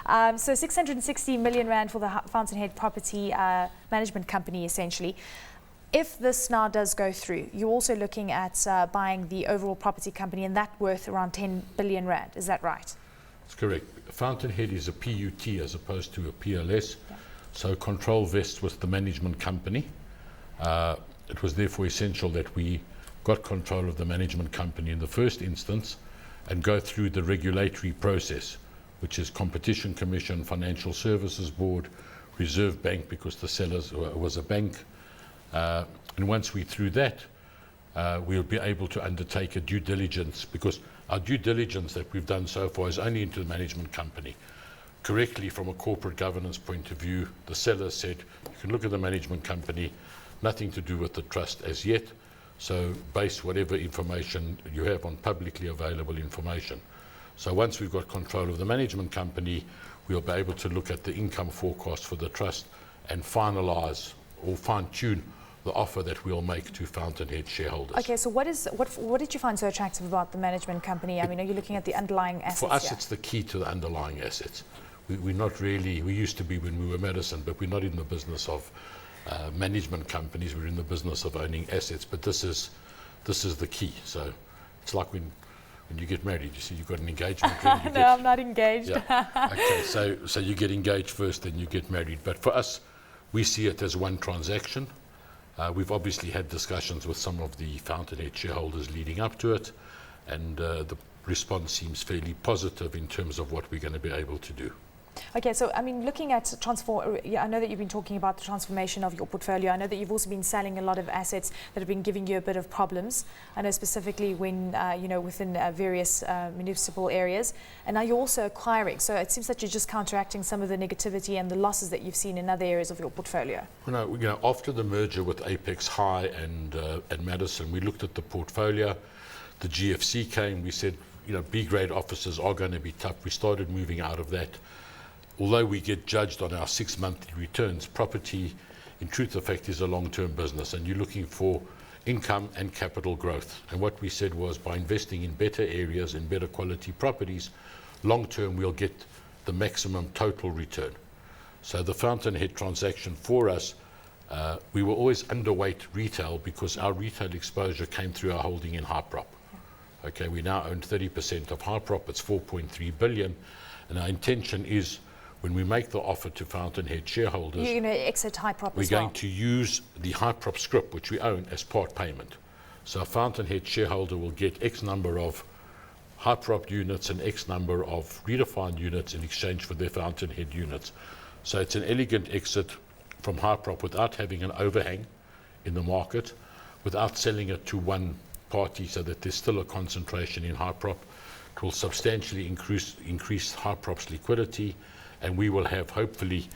So 660 million rand for the Fountainhead Property Management Company, essentially. If this now does go through, you're also looking at buying the overall property company, and that worth around 10 billion rand. Is that right? That's correct. Fountainhead is a PUT as opposed to a PLS. Yeah. So control vests with the management company. It was therefore essential that we got control of the management company in the first instance and go through the regulatory process, which is Competition Commission, Financial Services Board, Reserve Bank, because the seller was a bank. And once we're through that, we'll be able to undertake a due diligence, because our due diligence that we've done so far is only into the management company. Correctly, from a corporate governance point of view, the seller said, you can look at the management company, nothing to do with the trust as yet, so base whatever information you have on publicly available information. So once we've got control of the management company, we'll be able to look at the income forecast for the trust and finalise or fine-tune the offer that we'll make to Fountainhead shareholders. Okay, so what did you find so attractive about the management company? I mean, are you looking at the underlying assets? For us, here? it's the key to the underlying assets. We're not really, we used to be when we were Madison, but we're not in the business of management companies. We're in the business of owning assets, but this is the key. So it's like when you get married, you see you've got an engagement ring. No, I'm not engaged. Yeah. Okay, so you get engaged first, then you get married. But for us, we see it as one transaction. We've obviously had discussions with some of the Fountainhead shareholders leading up to it, and the response seems fairly positive in terms of what we're going to be able to do. Okay, so I mean, looking at I know that you've been talking about the transformation of your portfolio. I know that you've also been selling a lot of assets that have been giving you a bit of problems. I know specifically when, within various municipal areas. And now you're also acquiring. So it seems that you're just counteracting some of the negativity and the losses that you've seen in other areas of your portfolio. Well, after the merger with Apex High and Madison, we looked at the portfolio. The GFC came, we said, B-grade offices are going to be tough. We started moving out of that. Although we get judged on our 6 monthly returns, property, in truth effect, is a long-term business, and you're looking for income and capital growth. And what we said was, by investing in better areas and better quality properties, long-term we'll get the maximum total return. So the Fountainhead transaction for us, we were always underweight retail because our retail exposure came through our holding in Hyprop. Okay, we now own 30% of Hyprop. It's 4.3 billion, and our intention is, when we make the offer to Fountainhead shareholders, you're going to exit Hyprop we're as well. going to use the Hyprop scrip, which we own, as part payment. So a Fountainhead shareholder will get X number of Hyprop units and X number of Redefine units in exchange for their Fountainhead units. So it's an elegant exit from Hyprop without having an overhang in the market, without selling it to one party, so that there's still a concentration in Hyprop. It will substantially increase Hyprop's liquidity, and we will have, hopefully,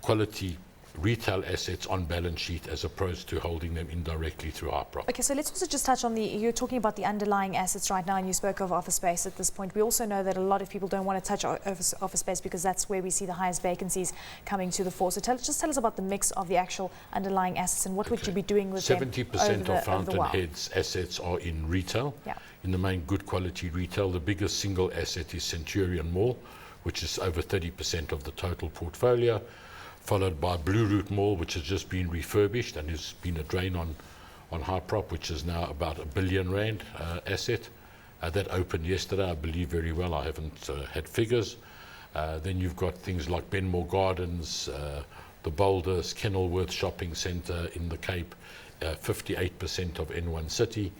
quality retail assets on balance sheet as opposed to holding them indirectly through Hyprop. Okay, so let's also just touch on you're talking about the underlying assets right now, and you spoke of office space at this point. We also know that a lot of people don't want to touch office space because that's where we see the highest vacancies coming to the fore. So just tell us about the mix of the actual underlying assets and what would you be doing with 70% of Fountainhead's assets are in retail. Yeah. In the main good quality retail. The biggest single asset is Centurion Mall, which is over 30% of the total portfolio, followed by Blue Route Mall, which has just been refurbished and has been a drain on Hyprop, which is now about R1 billion asset. That opened yesterday, I believe, very well. I haven't had figures. Then you've got things like Benmore Gardens, the Boulders, Kenilworth Shopping Centre in the Cape, 58% of N1 City.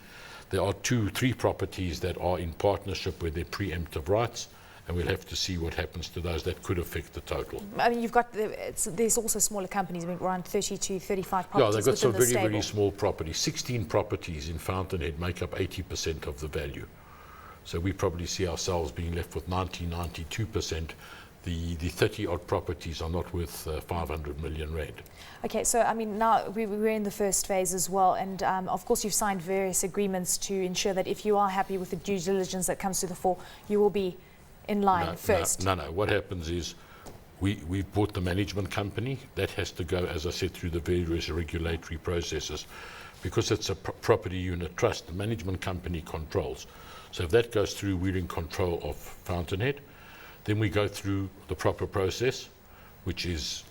There are 2-3 properties that are in partnership with their preemptive rights, and we'll have to see what happens to those. That could affect the total. I mean, there's also smaller companies, around 30 to 35 properties. Yeah, they've got some very, stable. very small properties. 16 properties in Fountainhead make up 80% of the value. So we probably see ourselves being left with 92%. The 30-odd properties are not worth 500 million rand. Okay, so I mean, now we're in the first phase as well, and of course you've signed various agreements to ensure that if you are happy with the due diligence that comes to the fore, you will be in line first. No. What happens is we've bought the management company. That has to go, as I said, through the various regulatory processes. Because it's a property unit trust, the management company controls. So if that goes through, we're in control of Fountainhead. Then we go through the proper process, which is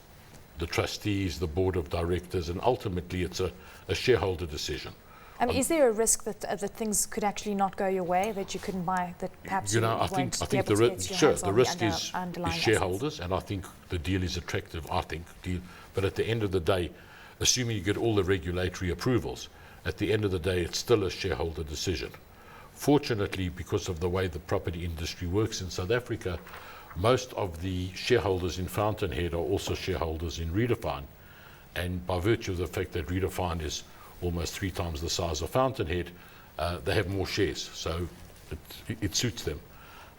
the trustees, the board of directors, and ultimately it's a shareholder decision. Is there a risk that things could actually not go your way, that you couldn't buy, that perhaps I think the risk is shareholders, and I think the deal is attractive, but at the end of the day, assuming you get all the regulatory approvals, at the end of the day, it's still a shareholder decision. Fortunately, because of the way the property industry works in South Africa, most of the shareholders in Fountainhead are also shareholders in Redefine. And by virtue of the fact that Redefine is almost 3 times the size of Fountainhead, they have more shares. So it suits them.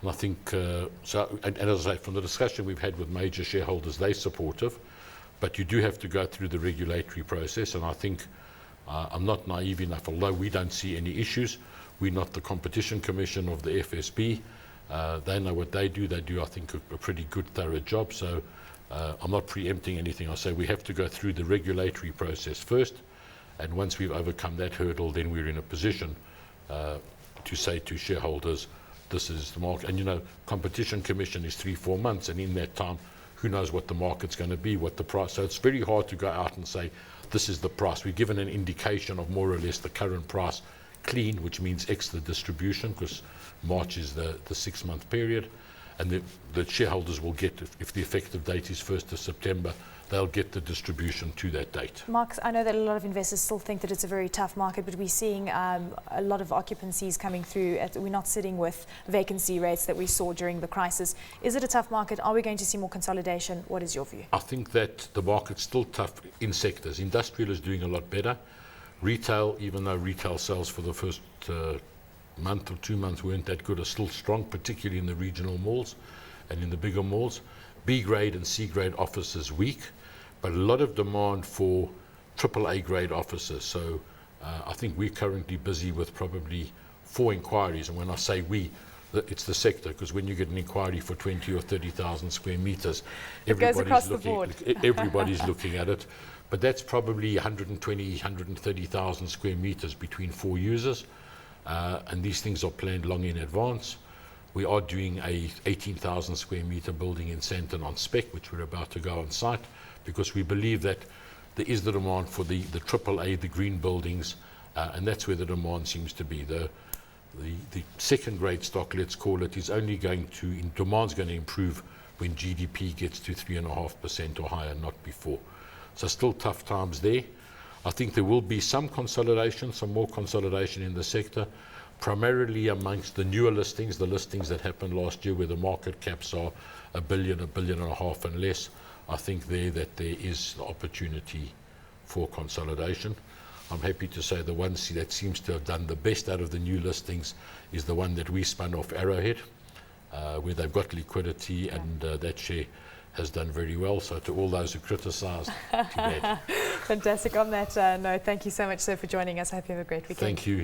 And I think, and as I say, from the discussion we've had with major shareholders, they're supportive. But you do have to go through the regulatory process. And I think I'm not naive enough, although we don't see any issues. We're not the Competition Commission of the FSB. They know what they do. They do, I think, a pretty good, thorough job. So I'm not preempting anything. I say we have to go through the regulatory process first. And once we've overcome that hurdle, then we're in a position to say to shareholders, this is the market. And, Competition Commission is 3-4 months. And in that time, who knows what the market's going to be, what the price. So it's very hard to go out and say, this is the price. We've given an indication of more or less the current price clean, which means extra distribution, because March is the 6-month period. And the shareholders will get, if the effective date is 1st of September, they'll get the distribution to that date. Mark, I know that a lot of investors still think that it's a very tough market, but we're seeing a lot of occupancies coming through. We're not sitting with vacancy rates that we saw during the crisis. Is it a tough market? Are we going to see more consolidation? What is your view? I think that the market's still tough in sectors. Industrial is doing a lot better. Retail, even though retail sales for the first month or 2 months weren't that good, are still strong, particularly in the regional malls and in the bigger malls. B grade and C grade offices weak, but a lot of demand for AAA grade offices. So I think we're currently busy with probably 4 inquiries. And when I say we, it's the sector, because when you get an inquiry for 20 or 30,000 square meters, everybody's looking at it. But that's probably 120, 130,000 square meters between 4 users. And these things are planned long in advance. We are doing a 18,000 square meter building in Sandton on spec, which we're about to go on site, because we believe that there is the demand for the AAA, the green buildings, and that's where the demand seems to be. The second grade stock, let's call it, is only demand's going to improve when GDP gets to 3.5% or higher, not before. So still tough times there. I think there will be some consolidation, some more consolidation in the sector, primarily amongst the newer listings, the listings that happened last year where the market caps are $1 billion, $1.5 billion and less. I think there is the opportunity for consolidation. I'm happy to say the one that seems to have done the best out of the new listings is the one that we spun off Arrowhead, where they've got liquidity, and that share has done very well. So to all those who criticised, too bad. Fantastic. On that note, thank you so much, sir, for joining us. I hope you have a great weekend. Thank you.